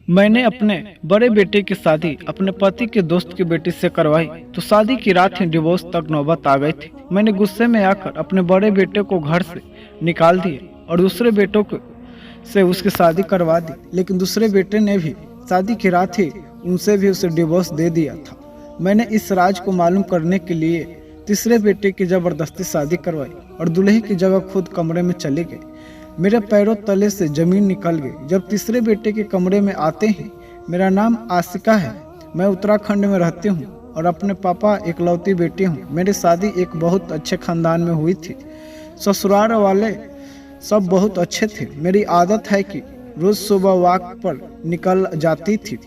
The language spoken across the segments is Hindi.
मैंने अपने बड़े बेटे की शादी अपने पति के दोस्त की बेटी से करवाई तो शादी की रात ही डिवोर्स तक नौबत आ गई थी। मैंने गुस्से में आकर अपने बड़े बेटे को घर से निकाल दिया और दूसरे बेटों को से उसकी शादी करवा दी, लेकिन दूसरे बेटे ने भी शादी की रात ही उनसे भी उसे डिवोर्स दे दिया था। मैंने इस राज को मालूम करने के लिए तीसरे बेटे की जबरदस्ती शादी करवाई और दूल्हे की जगह खुद कमरे में चले गए। मेरे पैरों तले से जमीन निकल गई जब तीसरे बेटे के कमरे में आते हैं। मेरा नाम आशिका है, मैं उत्तराखंड में रहती हूँ और अपने पापा इकलौती बेटी हूँ। मेरी शादी एक बहुत अच्छे खानदान में हुई थी। ससुराल वाले सब बहुत अच्छे थे। मेरी आदत है कि रोज सुबह वॉक पर निकल जाती थी।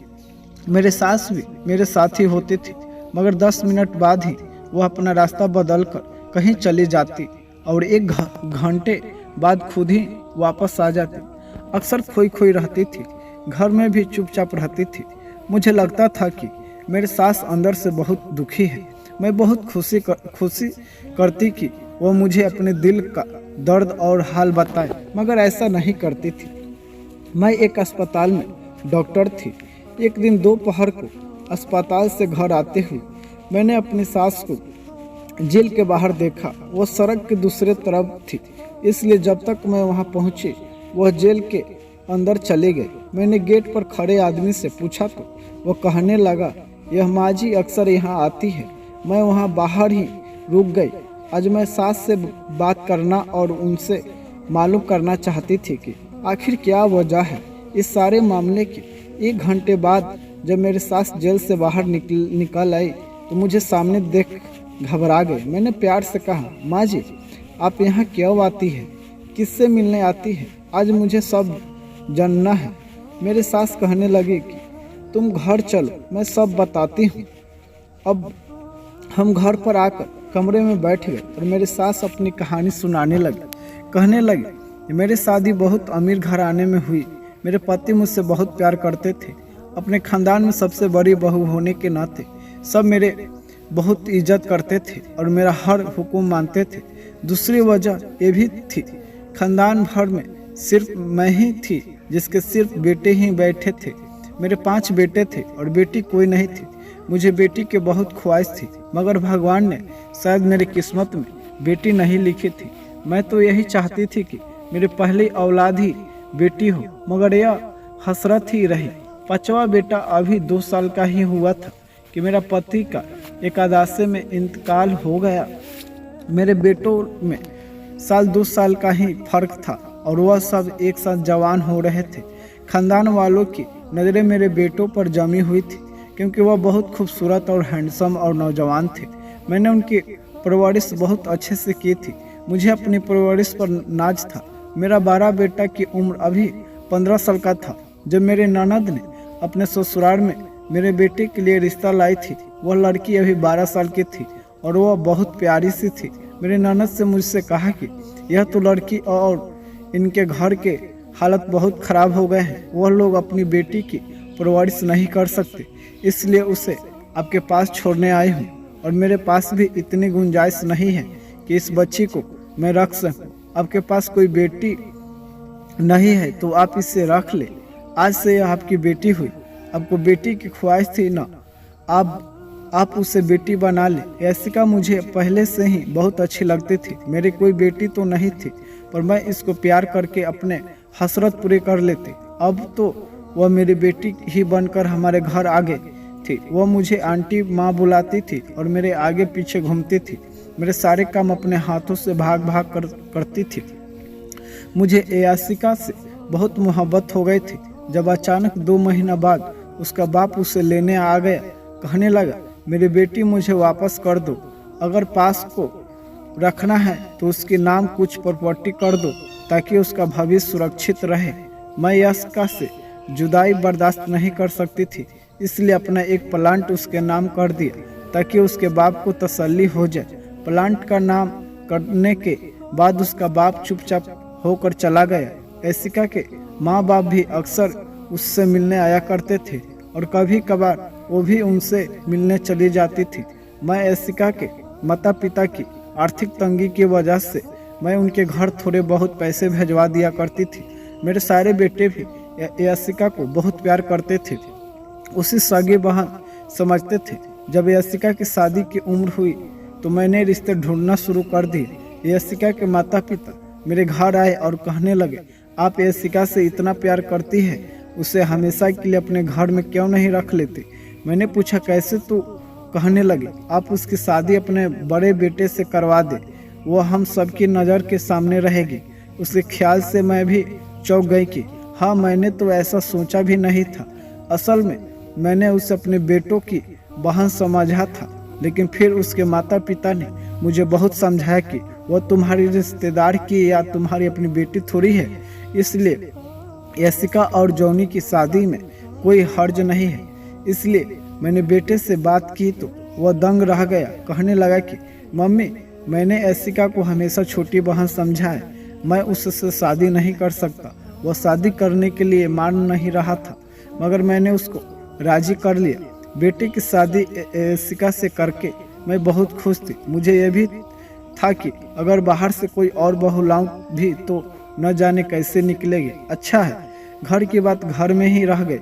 मेरे सास भी मेरे साथ ही होते थे, मगर 10 मिनट बाद ही वह अपना रास्ता बदल कर कहीं चली जाती और 1 घंटे बाद खुद ही वापस आ जाती। अक्सर खोई खोई रहती थी, घर में भी चुपचाप रहती थी। मुझे लगता था कि मेरे सास अंदर से बहुत दुखी है। मैं बहुत खुशी करती कि वह मुझे अपने दिल का दर्द और हाल बताए, मगर ऐसा नहीं करती थी। मैं एक अस्पताल में डॉक्टर थी। एक दिन दोपहर को अस्पताल से घर आते हुए मैंने अपनी सास को जेल के बाहर देखा। वह सड़क के दूसरे तरफ थी, इसलिए जब तक मैं वहां पहुंची वह जेल के अंदर चले गए। मैंने गेट पर खड़े आदमी से पूछा तो वह कहने लगा, यह माँ जी अक्सर यहाँ आती है। मैं वहां बाहर ही रुक गई। आज मैं सास से बात करना और उनसे मालूम करना चाहती थी कि आखिर क्या वजह है इस सारे मामले की। 1 घंटे बाद जब मेरी सास जेल से बाहर निकल आई तो मुझे सामने देख घबरा गए। मैंने प्यार से कहा, माँ जी आप यहाँ क्यों आती है, किससे मिलने आती है? आज मुझे सब जानना है। मेरी सास कहने लगी कि तुम घर चलो, मैं सब बताती हूँ। अब हम घर पर आकर कमरे में बैठ गए और मेरी सास अपनी कहानी सुनाने लगी। कहने लगी, मेरी शादी बहुत अमीर घराने में हुई। मेरे पति मुझसे बहुत प्यार करते थे। अपने खानदान में सबसे बड़ी बहू होने के नाते सब मेरे बहुत इज्जत करते थे और मेरा हर हुक्म मानते थे। दूसरी वजह ये भी थी, खानदान भर में सिर्फ मैं ही थी जिसके सिर्फ बेटे ही बैठे थे। मेरे 5 बेटे थे और बेटी कोई नहीं थी। मुझे बेटी की बहुत ख्वाहिश थी, मगर भगवान ने शायद मेरी किस्मत में बेटी नहीं लिखी थी। मैं तो यही चाहती थी कि मेरी पहली औलाद ही बेटी हो, मगर यह हसरत ही रही। 5वां बेटा अभी 2 साल का ही हुआ था कि मेरा पति का एकादशी में इंतकाल हो गया। मेरे बेटों में 2 साल का ही फर्क था और वह सब एक साथ जवान हो रहे थे। खानदान वालों की नज़रें मेरे बेटों पर जमी हुई थी क्योंकि वह बहुत खूबसूरत और हैंडसम और नौजवान थे। मैंने उनकी परवरिश बहुत अच्छे से की थी। मुझे अपनी परवरिश पर नाज था। मेरा 12 बेटा की उम्र अभी 15 साल का था जब मेरे ननद ने अपने ससुराल में मेरे बेटे के लिए रिश्ता लाई थी। वह लड़की अभी 12 साल की थी और वह बहुत प्यारी सी थी। मेरे ननद से मुझसे कहा कि यह तो लड़की और इनके घर के हालत बहुत ख़राब हो गए हैं। वह लोग अपनी बेटी की परवरिश नहीं कर सकते, इसलिए उसे आपके पास छोड़ने आई हूँ और मेरे पास भी इतनी गुंजाइश नहीं है कि इस बच्ची को मैं रख सकूँ। आपके पास कोई बेटी नहीं है तो आप इसे रख ले। आज से यह आपकी बेटी हुई। आपको बेटी की ख्वाहिश थी ना, आप उसे बेटी बना ले। यासिका मुझे पहले से ही बहुत अच्छी लगती थी। मेरी कोई बेटी तो नहीं थी, पर मैं इसको प्यार करके अपने हसरत पूरी कर लेती। अब तो वह मेरी बेटी ही बनकर हमारे घर आ गई थी। वह मुझे आंटी माँ बुलाती थी और मेरे आगे पीछे घूमती थी। मेरे सारे काम अपने हाथों से भाग भाग करती थी। मुझे यासिका से बहुत मोहब्बत हो गई थी। जब अचानक 2 महीना बाद उसका बाप उसे लेने आ गया। कहने लगा, मेरी बेटी मुझे वापस कर दो। अगर पास को रखना है तो उसके नाम कुछ प्रॉपर्टी कर दो ताकि उसका भविष्य सुरक्षित रहे। मैं यासिका से जुदाई बर्दाश्त नहीं कर सकती थी, इसलिए अपना एक प्लांट उसके नाम कर दिया ताकि उसके बाप को तसल्ली हो जाए। प्लांट का नाम करने के बाद उसका बाप चुपचाप होकर चला गया। यासिका के माँ बाप भी अक्सर उससे मिलने आया करते थे और कभी कभार वो भी उनसे मिलने चली जाती थी। मैं यासिका के माता पिता की आर्थिक तंगी की वजह से मैं उनके घर थोड़े बहुत पैसे भिजवा दिया करती थी। मेरे सारे बेटे भी यशिका को बहुत प्यार करते थे, उसी सगी बहन समझते थे। जब यशिका की शादी की उम्र हुई तो मैंने रिश्ते ढूंढना शुरू कर दिए। यशिका के माता पिता मेरे घर आए और कहने लगे, आप यशिका से इतना प्यार करती है, उसे हमेशा के लिए अपने घर में क्यों नहीं रख लेती। मैंने पूछा, कैसे? तो कहने लगे, आप उसकी शादी अपने बड़े बेटे से करवा दे, वो हम सबकी नज़र के सामने रहेगी। उसके ख्याल से मैं भी चौंक गई कि हाँ, मैंने तो ऐसा सोचा भी नहीं था। असल में मैंने उसे अपने बेटों की बहन समझा था, लेकिन फिर उसके माता पिता ने मुझे बहुत समझाया कि वह तुम्हारी रिश्तेदार की या तुम्हारी अपनी बेटी थोड़ी है, इसलिए यशिका और जॉनी की शादी में कोई हर्ज नहीं है। इसलिए मैंने बेटे से बात की तो वह दंग रह गया। कहने लगा कि मम्मी, मैंने यशिका को हमेशा छोटी बहन समझा है, मैं उससे शादी नहीं कर सकता। वह शादी करने के लिए मान नहीं रहा था, मगर मैंने उसको राजी कर लिया। बेटे की शादी यशिका से करके मैं बहुत खुश थी। मुझे यह भी था कि अगर बाहर से कोई और बहू लाऊं भी तो न जाने कैसे निकलेगी। अच्छा है, घर की बात घर में ही रह गई।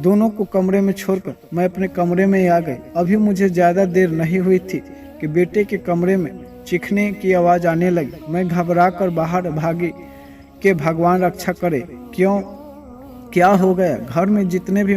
दोनों को कमरे में छोड़कर मैं अपने कमरे में आ गई। अभी मुझे ज़्यादा देर नहीं हुई थी कि बेटे के कमरे में चीखने की आवाज़ आने लगी। मैं घबरा कर बाहर भागी कि भगवान रक्षा करे, क्या हो गया। घर में जितने भी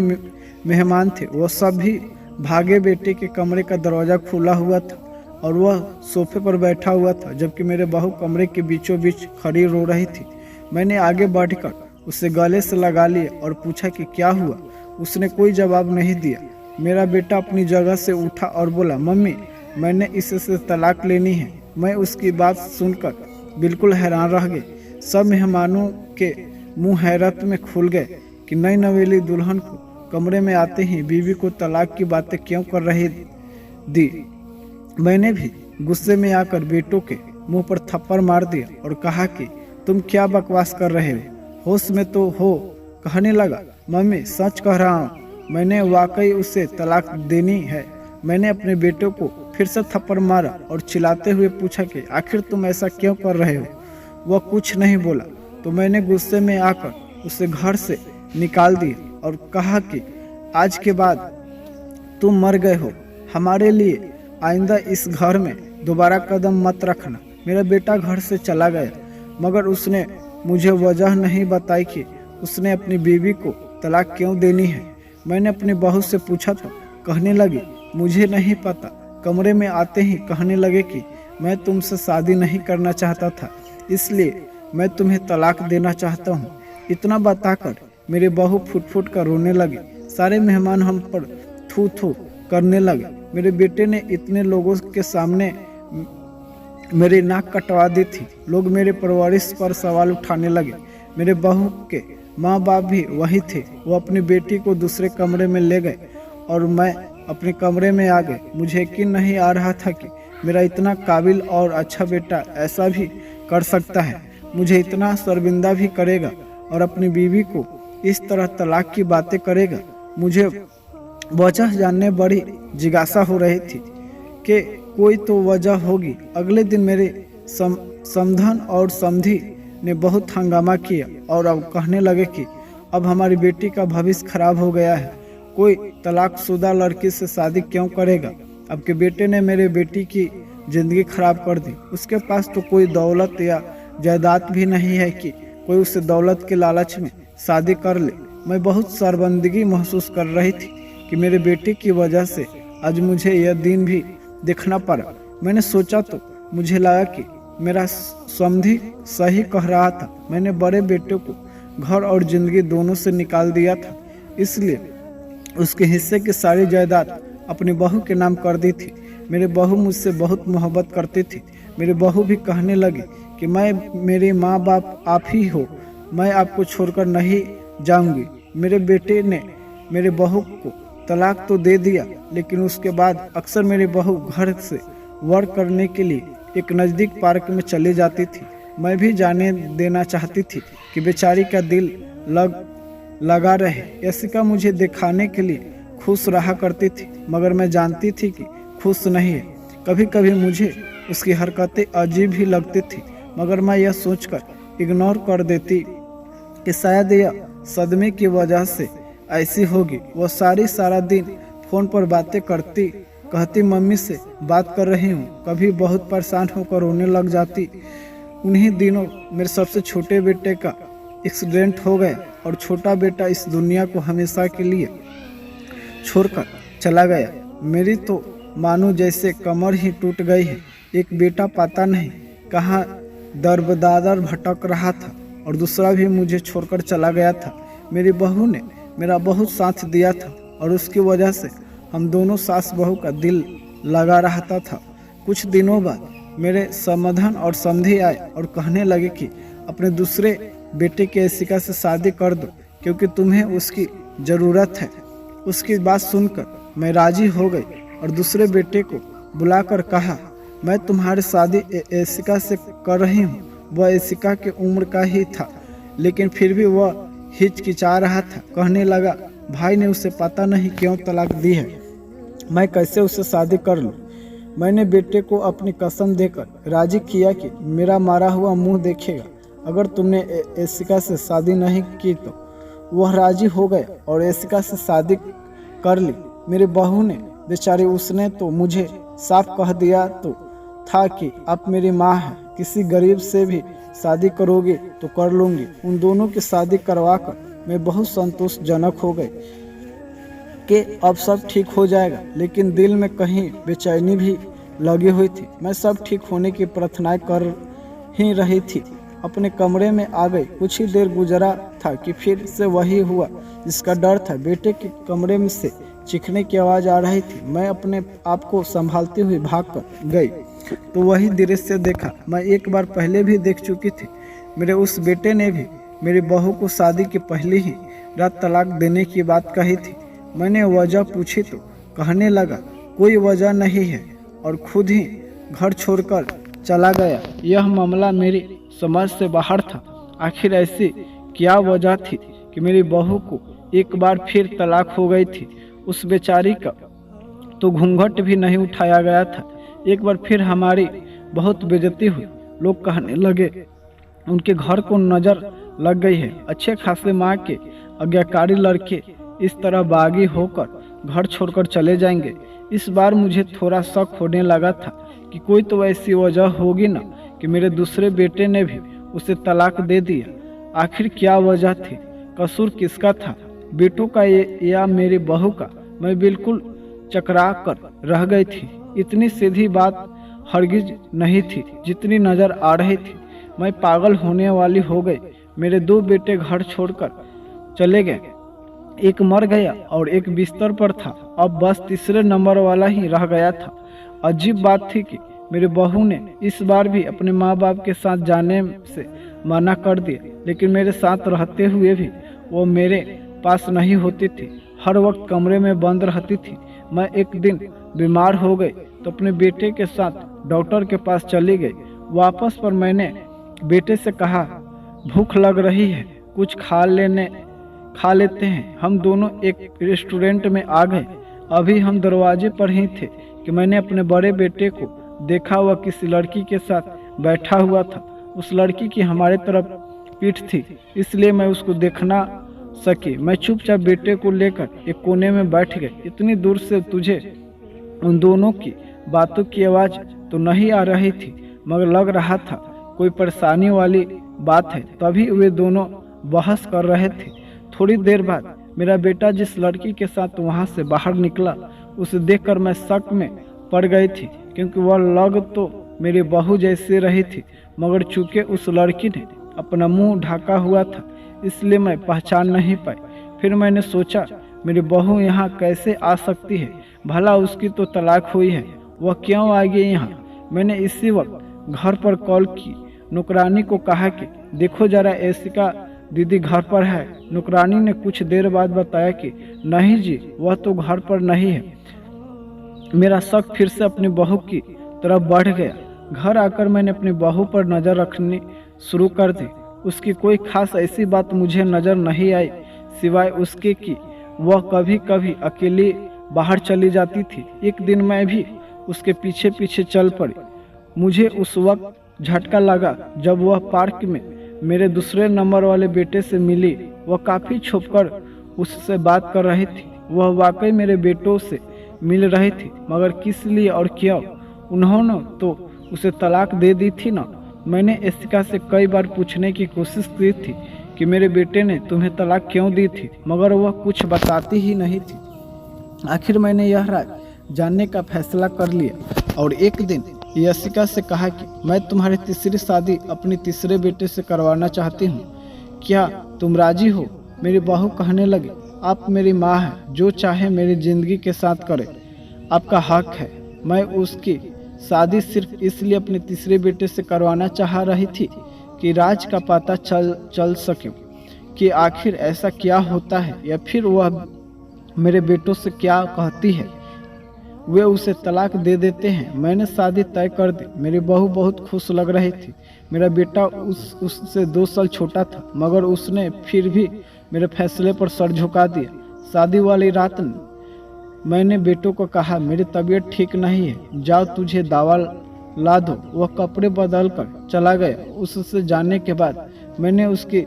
मेहमान थे वो सब भी भागे। बेटे के कमरे का दरवाज़ा खुला हुआ था और वह सोफे पर बैठा हुआ था, जबकि मेरे बहू कमरे के बीचों बीच खड़ी रो रही थी। मैंने आगे बढ़कर उसे गले से लगा लिया और पूछा कि क्या हुआ। उसने कोई जवाब नहीं दिया। मेरा बेटा अपनी जगह से उठा और बोला, मम्मी, मैंने इससे तलाक लेनी है। मैं उसकी बात सुनकर बिल्कुल हैरान रह गई। सब मेहमानों के मुंह हैरत में खुल गए कि नई नवेली दुल्हन को कमरे में आते ही बीवी को तलाक की बातें क्यों कर रही दी। मैंने भी गुस्से में आकर बेटों के मुंह पर थप्पड़ मार दिया और कहा कि तुम क्या बकवास कर रहे हो, होश में तो हो। कहने लगा, मम्मी, सच कह रहा हूँ, मैंने वाकई उसे तलाक देनी है। मैंने अपने बेटे को फिर से थप्पड़ मारा और चिल्लाते हुए पूछा कि आखिर तुम ऐसा क्यों कर रहे हो। वह कुछ नहीं बोला तो मैंने गुस्से में आकर उसे घर से निकाल दिया और कहा कि आज के बाद तुम मर गए हो, हमारे लिए आइंदा इस घर में दोबारा कदम मत रखना। मेरा बेटा घर से चला गया, मगर उसने मुझे वजह नहीं बताई कि उसने अपनी बीवी को तलाक क्यों देनी है। मैंने अपनी बहू से पूछा तो कहने लगी, मुझे नहीं पता। कमरे में आते ही कहने लगे कि मैं तुमसे शादी नहीं करना चाहता था, इसलिए मैं तुम्हें तलाक देना चाहता हूँ। इतना बताकर मेरे बहू फुट फुट कर रोने लगे। सारे मेहमान हम पर थू थू करने लगे। मेरे बेटे ने इतने लोगों के सामने मेरी नाक कटवा दी थी। लोग मेरे परवरिश पर सवाल उठाने लगे। मेरे बहू के माँ बाप भी वही थे। वो अपनी बेटी को दूसरे कमरे में ले गए और मैं अपने कमरे में आ गए। मुझे यकीन नहीं आ रहा था कि मेरा इतना काबिल और अच्छा बेटा ऐसा भी कर सकता है, मुझे इतना शर्मिंदा भी करेगा और अपनी बीवी को इस तरह तलाक की बातें करेगा। मुझे वजह जानने बड़ी जिज्ञासा हो रही थी कि कोई तो वजह होगी। अगले दिन मेरे समधन और समधी ने बहुत हंगामा किया और अब कहने लगे कि अब हमारी बेटी का भविष्य खराब हो गया है, कोई तलाकशुदा लड़की से शादी क्यों करेगा। अब के बेटे ने मेरे बेटी की ज़िंदगी खराब कर दी। उसके पास तो कोई दौलत या जायदाद भी नहीं है कि कोई उसे दौलत के लालच में शादी कर ले। मैं बहुत शर्मिंदगी महसूस कर रही थी कि मेरे बेटे की वजह से आज मुझे यह दिन भी देखना पड़ा। मैंने सोचा तो मुझे लगा कि मेरा समधी सही कह रहा था। मैंने बड़े बेटे को घर और ज़िंदगी दोनों से निकाल दिया था, इसलिए उसके हिस्से की सारी जायदाद अपनी बहू के नाम कर दी थी। मेरे बहू मुझसे बहुत मोहब्बत करती थी। मेरी बहू भी कहने लगी कि मेरे माँ बाप आप ही हो, मैं आपको छोड़कर नहीं जाऊंगी। मेरे बेटे ने मेरे बहू को तलाक तो दे दिया, लेकिन उसके बाद अक्सर मेरी बहू घर से वर्क करने के लिए एक नज़दीक पार्क में चली जाती थी। मैं भी जाने देना चाहती थी कि बेचारी का दिल लगा रहे। यशिका मुझे दिखाने के लिए खुश रहा करती थी, मगर मैं जानती थी कि खुश नहीं है। कभी कभी मुझे उसकी हरकतें अजीब ही लगती थी, मगर मैं यह सोचकर इग्नोर कर देती कि शायद यह सदमे की वजह से ऐसी होगी। वह सारा दिन फ़ोन पर बातें करती, कहती मम्मी से बात कर रही हूँ, कभी बहुत परेशान होकर रोने लग जाती। उन्हीं दिनों मेरे सबसे छोटे बेटे का एक्सीडेंट हो गया और छोटा बेटा इस दुनिया को हमेशा के लिए छोड़कर चला गया। मेरी तो मानो जैसे कमर ही टूट गई है। एक बेटा पता नहीं कहाँ दरबदार भटक रहा था और दूसरा भी मुझे छोड़कर चला गया था। मेरी बहू ने मेरा बहुत साथ दिया था और उसकी वजह से हम दोनों सास बहू का दिल लगा रहता था। कुछ दिनों बाद मेरे समाधान और समधी आए और कहने लगे कि अपने दूसरे बेटे की एशिका से शादी कर दो क्योंकि तुम्हें उसकी ज़रूरत है। उसकी बात सुनकर मैं राजी हो गई और दूसरे बेटे को बुलाकर कहा, मैं तुम्हारी शादी एशिका से कर रही हूँ। वह एशिका की उम्र का ही था, लेकिन फिर भी वह हिचकिचा रहा था। कहने लगा, भाई ने उसे पता नहीं क्यों तलाक दी है, मैं कैसे उससे शादी कर लूँ। मैंने बेटे को अपनी कसम देकर राजी किया कि मेरा मारा हुआ मुंह देखेगा अगर तुमने एशिका से शादी नहीं की तो। वह राजी हो गए और एशिका से शादी कर ली। मेरी बहू ने बेचारी, उसने तो मुझे साफ कह दिया तो था कि आप मेरी माँ हैं, किसी गरीब से भी शादी करोगे तो कर लूँगी। उन दोनों की शादी करवाकर मैं बहुत संतोषजनक हो गई कि अब सब ठीक हो जाएगा, लेकिन दिल में कहीं बेचैनी भी लगी हुई थी। मैं सब ठीक होने की प्रार्थनाएं कर ही रही थी। अपने कमरे में आ गई। कुछ ही देर गुजरा था कि फिर से वही हुआ जिसका डर था। बेटे के कमरे में से चीखने की आवाज़ आ रही थी। मैं अपने आप को संभालती हुई भाग कर गई तो वही दृश्य देखा मैं एक बार पहले भी देख चुकी थी। मेरे उस बेटे ने भी मेरी बहू को शादी की पहली ही रात तलाक देने की बात कही थी। मैंने वजह पूछी तो कहने लगा, कोई वजह नहीं है और खुद ही घर छोड़कर चला गया। यह मामला मेरी समझ से बाहर था। आखिर ऐसी क्या वजह थी कि मेरी बहू को एक बार फिर तलाक हो गई थी। उस बेचारी का तो घूंघट भी नहीं उठाया गया था। एक बार फिर हमारी बहुत बेइज्जती हुई। लोग कहने लगे उनके घर को नज़र लग गई है। अच्छे खासे माँ के आज्ञाकारी लड़के इस तरह बागी होकर घर छोड़कर चले जाएंगे। इस बार मुझे थोड़ा शक होने लगा था कि कोई तो ऐसी वजह होगी ना कि मेरे दूसरे बेटे ने भी उसे तलाक दे दिया। आखिर क्या वजह थी? कसूर किसका था, बेटों का या मेरी बहू का? मैं बिल्कुल चकरा कर रह गई थी। इतनी सीधी बात हरगिज नहीं थी जितनी नज़र आ रही थी। मैं पागल होने वाली हो गई। मेरे दो बेटे घर छोड़कर चले गए। एक मर गया और एक बिस्तर पर था। अब बस तीसरे नंबर वाला ही रह गया था। अजीब बात थी कि मेरी बहू ने इस बार भी अपने माँ बाप के साथ जाने से मना कर दिया, लेकिन मेरे साथ रहते हुए भी वो मेरे पास नहीं होती थी। हर वक्त कमरे में बंद रहती थी। मैं एक दिन बीमार हो गई तो अपने बेटे के साथ डॉक्टर के पास चली गई। वापस पर मैंने बेटे से कहा, भूख लग रही है, कुछ खा लेते हैं। हम दोनों एक रेस्टोरेंट में आ गए। अभी हम दरवाजे पर ही थे कि मैंने अपने बड़े बेटे को देखा, वह किसी लड़की के साथ बैठा हुआ था। उस लड़की की हमारे तरफ पीठ थी, इसलिए मैं उसको देखना सकी। मैं चुपचाप बेटे को लेकर एक कोने में बैठ गई। इतनी दूर से तुझे उन दोनों की बातों की आवाज़ तो नहीं आ रही थी, मगर लग रहा था कोई परेशानी वाली बात है। तभी वे दोनों बहस कर रहे थे। थोड़ी देर बाद मेरा बेटा जिस लड़की के साथ वहाँ से बाहर निकला, उसे देखकर मैं शक में पड़ गई थी, क्योंकि वह लग तो मेरी बहू जैसी रही थी, मगर चूंकि उस लड़की ने अपना मुंह ढका हुआ था, इसलिए मैं पहचान नहीं पाई। फिर मैंने सोचा, मेरी बहू यहाँ कैसे आ सकती है? भला उसकी तो तलाक हुई है, वह क्यों आ गई यहाँ? मैंने इसी वक्त घर पर कॉल की। नौकरानी को कहा कि देखो जरा एशिका दीदी घर पर है। नौकरानी ने कुछ देर बाद बताया कि नहीं जी, वह तो घर पर नहीं है। मेरा शक फिर से अपनी बहू की तरफ बढ़ गया। घर आकर मैंने अपनी बहू पर नज़र रखनी शुरू कर दी। उसकी कोई खास ऐसी बात मुझे नज़र नहीं आई, सिवाय उसके कि वह कभी कभी अकेली बाहर चली जाती थी। एक दिन मैं भी उसके पीछे पीछे चल पड़ी। मुझे उस वक्त झटका लगा जब वह पार्क में मेरे दूसरे नंबर वाले बेटे से मिली। वह काफ़ी छुपकर उससे बात कर रही थी। वह वाकई मेरे बेटों से मिल रही थी, मगर किस लिए और क्यों? उन्होंने तो उसे तलाक दे दी थी ना। मैंने एशिका से कई बार पूछने की कोशिश की थी कि मेरे बेटे ने तुम्हें तलाक क्यों दी थी, मगर वह कुछ बताती ही नहीं थी। आखिर मैंने यह राज जानने का फैसला कर लिया और एक दिन यशिका से कहा कि मैं तुम्हारी तीसरी शादी अपने तीसरे बेटे से करवाना चाहती हूँ। क्या तुम राजी हो? मेरी बहू कहने लगी, आप मेरी माँ हैं, जो चाहे मेरी जिंदगी के साथ करे, आपका हक है। मैं उसकी शादी सिर्फ इसलिए अपने तीसरे बेटे से करवाना चाह रही थी कि राज का पता चल सके कि आखिर ऐसा क्या होता है, या फिर वह मेरे बेटों से क्या कहती है। वे उसे तलाक दे देते हैं। मैंने शादी तय कर दी। मेरी बहू बहुत खुश लग रही थी। मेरा बेटा उससे 2 साल छोटा था, मगर उसने फिर भी मेरे फैसले पर सर झुका दिया। शादी वाली रात मैंने बेटों को कहा, मेरी तबीयत ठीक नहीं है, जाओ तुझे दवा ला दो। वह कपड़े बदल कर चला गया। उससे जाने के बाद मैंने उसकी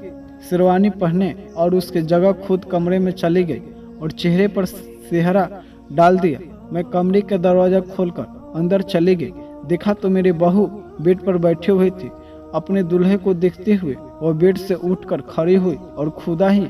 शेरवानी पहने और उसके जगह खुद कमरे में चली गई और चेहरे पर सेहरा डाल दिया। मैं कमरे का दरवाज़ा खोलकर अंदर चली गई। देखा तो मेरी बहू बेड पर बैठी हुई थी। अपने दूल्हे को देखते हुए वह बेड से उठकर खड़ी हुई और खुदा ही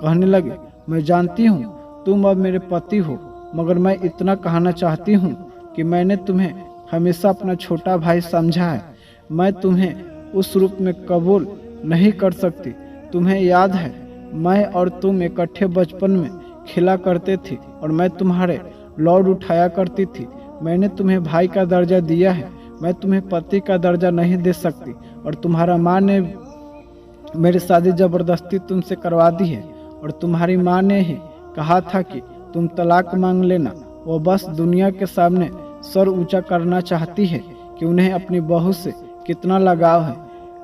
कहने लगी, मैं जानती हूँ तुम अब मेरे पति हो, मगर मैं इतना कहना चाहती हूँ कि मैंने तुम्हें हमेशा अपना छोटा भाई समझा है। मैं तुम्हें उस रूप में कबूल नहीं कर सकती। तुम्हें याद है, मैं और तुम इकट्ठे बचपन में खेला करते थे और मैं तुम्हारे लॉर्ड उठाया करती थी। मैंने तुम्हें भाई का दर्जा दिया है, मैं तुम्हें पति का दर्जा नहीं दे सकती। और तुम्हारा माँ ने मेरी शादी जबरदस्ती तुमसे करवा दी है और तुम्हारी माँ ने ही कहा था कि तुम तलाक मांग लेना। वो बस दुनिया के सामने सर ऊंचा करना चाहती है कि उन्हें अपनी बहू से कितना लगाव है।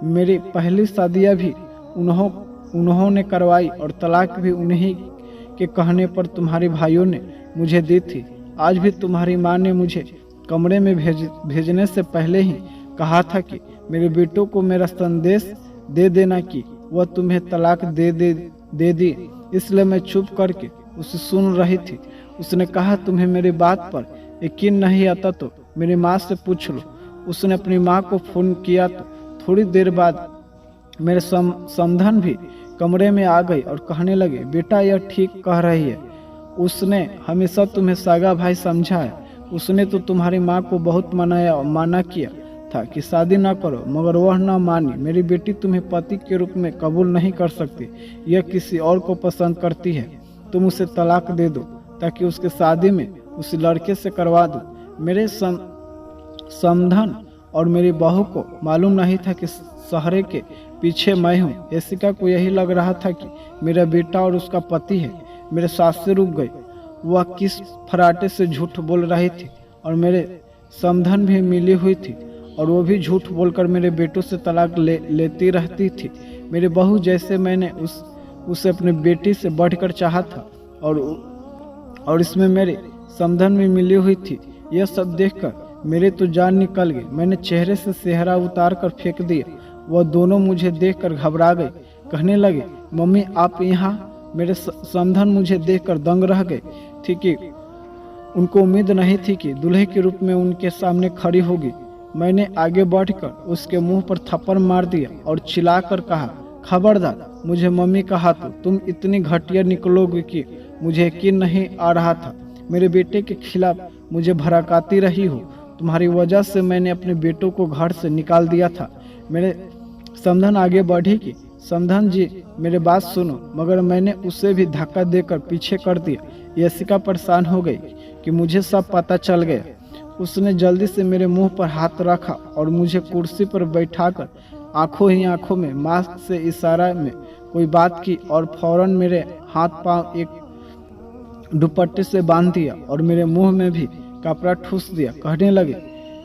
मेरी पहली शादियाँ भी उन्होंने करवाई और तलाक भी उन्हीं के कहने पर तुम्हारे भाइयों ने मुझे दी थी। आज भी तुम्हारी माँ ने मुझे कमरे में भेजने से पहले ही कहा था कि मेरे बेटों को मेरा संदेश दे देना कि वह तुम्हें तलाक दे दी। इसलिए मैं चुप करके उसे सुन रही थी। उसने कहा, तुम्हें मेरी बात पर यकीन नहीं आता तो मेरी माँ से पूछ लो। उसने अपनी माँ को फ़ोन किया तो थोड़ी देर बाद मेरे समधन भी कमरे में आ गई और कहने लगे, बेटा यह ठीक कह रही है, उसने हमेशा तुम्हें सगा भाई समझा है। उसने तो तुम्हारी माँ को बहुत माना किया था कि शादी ना करो, मगर वह ना मानी। मेरी बेटी तुम्हें पति के रूप में कबूल नहीं कर सकती, यह किसी और को पसंद करती है। तुम उसे तलाक दे दो ताकि उसके शादी में उस लड़के से करवा दो। मेरे समधन और मेरी बहू को मालूम नहीं था कि सहरे के पीछे मैं हूँ। यशिका को यही लग रहा था कि मेरा बेटा और उसका पति है। मेरे सांस से रुक गई। वह किस फराटे से झूठ बोल रही थी और मेरे समधन भी मिली हुई थी और वो भी झूठ बोलकर मेरे बेटों से तलाक लेती रहती थी। मेरी बहू जैसे मैंने उसे अपने बेटी से बढ़कर चाहा था और इसमें मेरे समधन भी मिली हुई थी। यह सब देखकर मेरे तो जान निकल गई। मैंने चेहरे से सेहरा उतार कर फेंक दिया। वह दोनों मुझे देखकर घबरा गए। कहने लगे, मम्मी आप यहाँ? मेरे समधन मुझे देखकर दंग रह गए थी कि उनको उम्मीद नहीं थी कि दूल्हे के रूप में उनके सामने खड़ी होगी। मैंने आगे बढ़कर उसके मुंह पर थप्पड़ मार दिया और चिल्लाकर कहा, खबरदार, मुझे मम्मी कहा तो तुम इतनी घटिया निकलोगे कि मुझे यकीन नहीं आ रहा था। मेरे बेटे के खिलाफ मुझे भड़काती रही हो। तुम्हारी वजह से मैंने अपने बेटों को घर से निकाल दिया था। मेरे समधन आगे बढ़ी कि समधन जी मेरे बात सुनो, मगर मैंने उसे भी धक्का देकर पीछे कर दिया। यशिका परेशान हो गई कि मुझे सब पता चल गया। उसने जल्दी से मेरे मुंह पर हाथ रखा और मुझे कुर्सी पर बैठाकर आंखों ही आंखों में मास्क से इशारा में कोई बात की और फौरन मेरे हाथ पांव एक दुपट्टे से बांध दिया और मेरे मुंह में भी कपड़ा ठूस दिया। कहने लगे,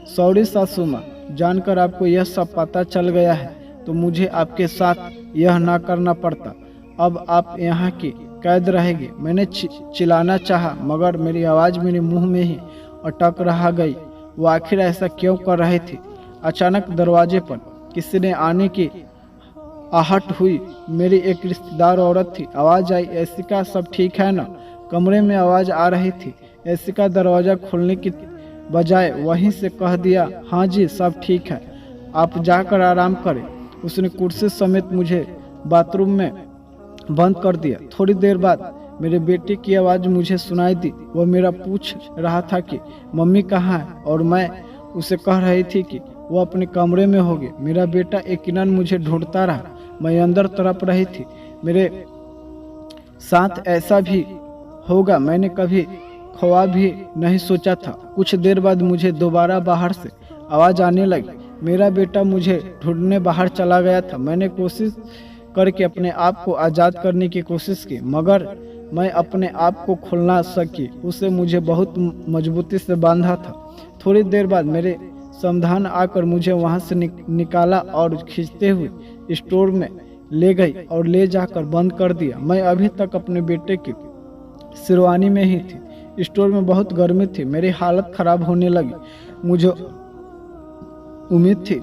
सॉरी सासू माँ, जानकर आपको यह सब पता चल गया है तो मुझे आपके साथ यह ना करना पड़ता। अब आप यहाँ की कैद रहेगी। मैंने चिल्लाना चाहा, मगर मेरी आवाज़ मेरे मुंह में ही अटक रह गई। वो आखिर ऐसा क्यों कर रहे थे? अचानक दरवाजे पर किसी ने आने की आहट हुई। मेरी एक रिश्तेदार औरत थी। आवाज़ आई, ऐसिका सब ठीक है ना? कमरे में आवाज़ आ रही थी। ऐसिका दरवाज़ा खोलने की बजाय वहीं से कह दिया, हाँ जी सब ठीक है, आप जाकर आराम करें। उसने कुर्सी समेत मुझे बाथरूम में बंद कर दिया। थोड़ी देर बाद मेरे बेटे की आवाज़ मुझे सुनाई दी। वह मेरा पूछ रहा था कि मम्मी कहाँ है, और मैं उसे कह रही थी कि वो अपने कमरे में होगी। मेरा बेटा यकीनन मुझे ढूंढता रहा। मैं अंदर तड़प रही थी। मेरे साथ ऐसा भी होगा मैंने कभी ख्वाब भी नहीं सोचा था। कुछ देर बाद मुझे दोबारा बाहर से आवाज़ आने लगी। मेरा बेटा मुझे ढूंढने बाहर चला गया था। मैंने कोशिश करके अपने आप को आज़ाद करने की कोशिश की, मगर मैं अपने आप को खोल ना सकी। उसे मुझे बहुत मजबूती से बांधा था। थोड़ी देर बाद मेरे समाधान आकर मुझे वहां से निकाला और खींचते हुए स्टोर में ले गई और ले जाकर बंद कर दिया। मैं अभी तक अपने बेटे की शेरवानी में ही थी। स्टोर में बहुत गर्मी थी। मेरी हालत खराब होने लगी। मुझे उम्मीद थी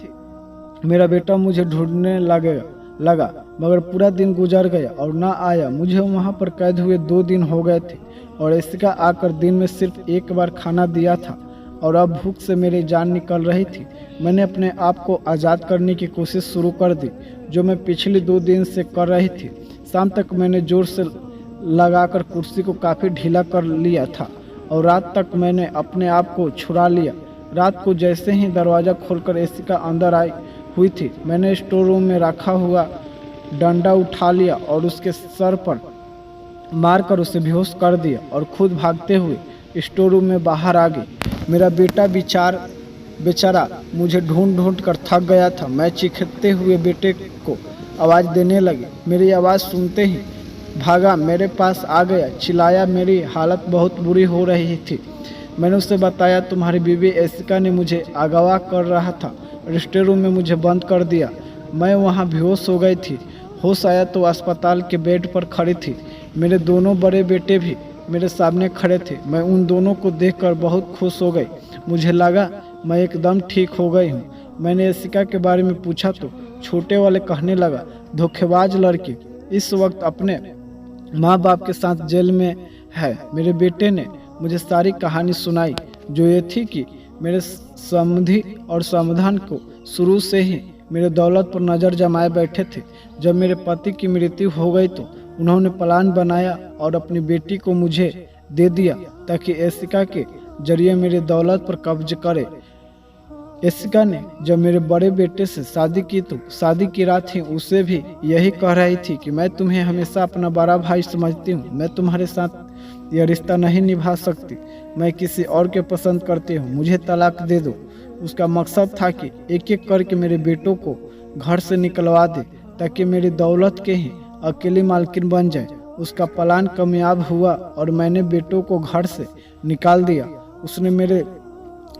मेरा बेटा मुझे ढूंढने लगा, मगर पूरा दिन गुजर गया और ना आया। मुझे वहाँ पर कैद हुए 2 दिन हो गए थे और इसका आकर दिन में सिर्फ एक बार खाना दिया था और अब भूख से मेरी जान निकल रही थी। मैंने अपने आप को आज़ाद करने की कोशिश शुरू कर दी, जो मैं पिछले 2 दिन से कर रही थी। शाम तक मैंने जोर से लगाकर कुर्सी को काफ़ी ढीला कर लिया था और रात तक मैंने अपने आप को छुड़ा लिया। रात को जैसे ही दरवाज़ा खोलकर एसिका अंदर आई हुई थी, मैंने स्टोर रूम में रखा हुआ डंडा उठा लिया और उसके सर पर मारकर उसे बेहोश कर दिया और खुद भागते हुए स्टोर रूम में बाहर आ गई। मेरा बेटा बेचारा मुझे ढूंढ कर थक गया था। मैं चीखते हुए बेटे को आवाज़ देने लगी। मेरी आवाज़ सुनते ही भागा, मेरे पास आ गया, चिल्लाया। मेरी हालत बहुत बुरी हो रही थी। मैंने उसे बताया, तुम्हारी बीवी एसिका ने मुझे अगवा कर रहा था, स्टोर रूम में मुझे बंद कर दिया। मैं वहाँ बेहोश हो गई थी। होश आया तो अस्पताल के बेड पर खड़ी थी। मेरे दोनों बड़े बेटे भी मेरे सामने खड़े थे। मैं उन दोनों को देखकर बहुत खुश हो गई। मुझे लगा मैं एकदम ठीक हो गई हूँ। मैंने एसिका के बारे में पूछा तो छोटे वाले कहने लगा, धोखेबाज लड़की इस वक्त अपने माँ बाप के साथ जेल में है। मेरे बेटे ने मुझे सारी कहानी सुनाई, जो ये थी कि मेरे समधि और समाधान को शुरू से ही मेरे दौलत पर नज़र जमाए बैठे थे। जब मेरे पति की मृत्यु हो गई तो उन्होंने प्लान बनाया और अपनी बेटी को मुझे दे दिया ताकि एसिका के जरिए मेरे दौलत पर कब्ज करे। एसिका ने जब मेरे बड़े बेटे से शादी की तो शादी की रात ही उसे भी यही कह रही थी कि मैं तुम्हें हमेशा अपना बड़ा भाई समझती हूँ, मैं तुम्हारे साथ यह रिश्ता नहीं निभा सकती, मैं किसी और के पसंद करती हूँ, मुझे तलाक दे दो। उसका मकसद था कि एक एक करके मेरे बेटों को घर से निकलवा दे ताकि मेरी दौलत के ही अकेली मालकिन बन जाए। उसका प्लान कामयाब हुआ और मैंने बेटों को घर से निकाल दिया। उसने मेरे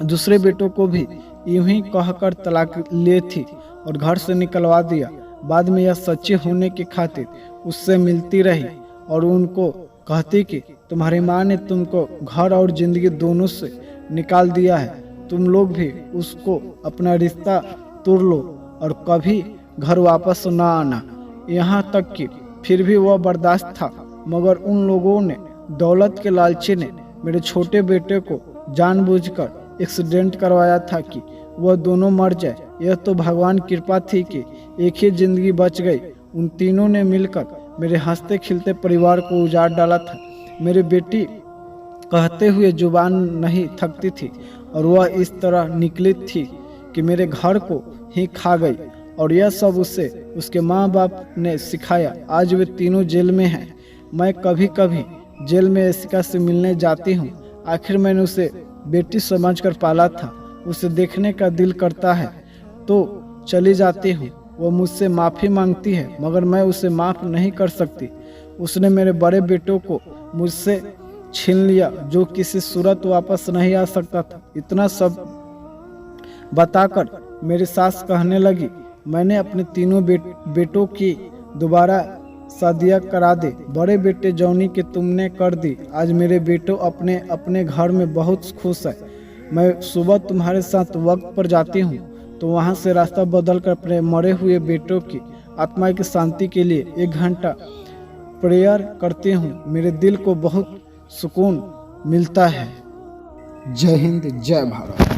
दूसरे बेटों को भी यूं ही कहकर तलाक ली थी और घर से निकलवा दिया। बाद में यह सच्ची होने की खातिर उससे मिलती रही और उनको कहती कि तुम्हारी माँ ने तुमको घर और जिंदगी दोनों से निकाल दिया है, तुम लोग भी उसको अपना रिश्ता तोड़ लो और कभी घर वापस ना आना। यहाँ तक कि फिर भी वह बर्दाश्त था, मगर उन लोगों ने दौलत के लालची ने मेरे छोटे बेटे को जानबूझकर एक्सीडेंट करवाया था कि वह दोनों मर जाए। यह तो भगवान की कृपा थी कि एक ही जिंदगी बच गई। उन तीनों ने मिलकर मेरे हंसते खिलते परिवार को उजाड़ डाला था। मेरी बेटी कहते हुए जुबान नहीं थकती थी और वह इस तरह निकली थी कि मेरे घर को ही खा गई। और यह सब उसे उसके माँ बाप ने सिखाया। आज वे तीनों जेल में हैं। मैं कभी कभी जेल में एसिका से मिलने जाती हूँ। आखिर मैंने उसे बेटी समझकर पाला था। उसे देखने का दिल करता है तो चली जाती हूँ। वो मुझसे माफ़ी मांगती है, मगर मैं उसे माफ़ नहीं कर सकती। उसने मेरे बड़े बेटों को मुझसे छीन लिया, जो किसी सूरत वापस नहीं आ सकता था। इतना सब बताकर मेरी सास कहने लगी, मैंने अपने तीनों बेटों की दोबारा शादियाँ करा दे। बड़े बेटे जॉनी के तुमने कर दी। आज मेरे बेटों अपने अपने घर में बहुत खुश है। मैं सुबह तुम्हारे साथ वक्त पर जाती हूँ तो वहाँ से रास्ता बदल कर अपने मरे हुए बेटों की आत्मा की शांति के लिए 1 घंटा प्रेयर करती हूँ। मेरे दिल को बहुत सुकून मिलता है। जय हिंद, जय भारत।